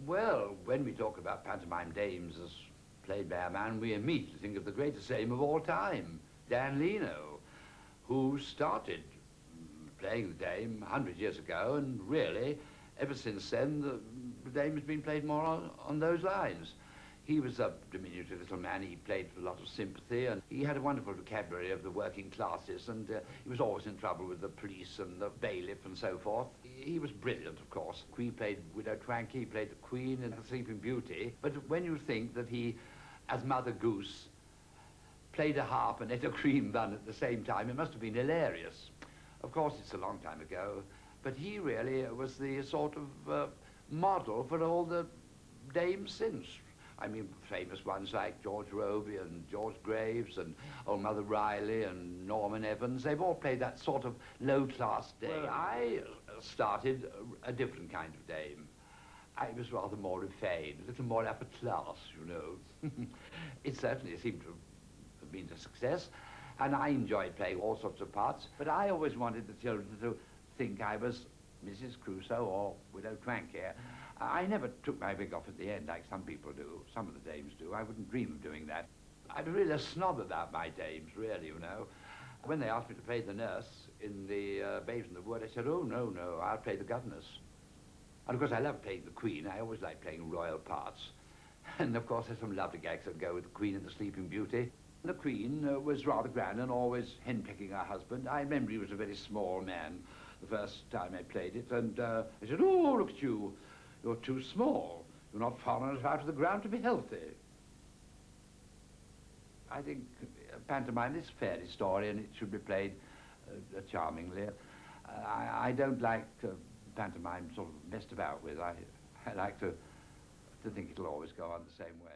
Well, when we talk about pantomime dames as played by a man, we immediately think of the greatest dame of all time, Dan Leno, who started playing the dame 100 years ago, and really, ever since then, the dame has been played more on those lines. He was a diminutive little man. He played with a lot of sympathy, and he had a wonderful vocabulary of the working classes, and he was always in trouble with the police and the bailiff and so forth. He was brilliant, of course. He played Widow Twankey, he played the Queen and the Sleeping Beauty. But when you think that he, as Mother Goose, played a harp and ate a cream bun at the same time, it must have been hilarious. Of course, it's a long time ago, but he really was the sort of model for all the dames since. I mean, famous ones like George Robey and George Graves and Old Mother Riley and Norman Evans, they've all played that sort of low-class dame. Well, I started a different kind of dame. I was rather more refined, a little more upper class, you know. It certainly seemed to have been a success, and I enjoyed playing all sorts of parts, but I always wanted the children to think I was Mrs. Crusoe or Widow Twankey. I never took my wig off at the end like some people do. Some of the dames do. I wouldn't dream of doing that. I was really a snob about my dames, really, you know. When they asked me to play the nurse in the Babes in the Wood, I said, oh, no, I'll play the governess. And of course, I love playing the Queen. I always like playing royal parts. And of course, there's some lovely gags that go with the Queen and the Sleeping Beauty. The Queen was rather grand and always henpecking her husband. I remember he was a very small man the first time I played it, and I said, oh, look at you. You're too small. You're not far enough out of the ground to be healthy. I think pantomime is a fairy story, and it should be played charmingly. I don't like pantomime sort of messed about with. I like to think it'll always go on the same way.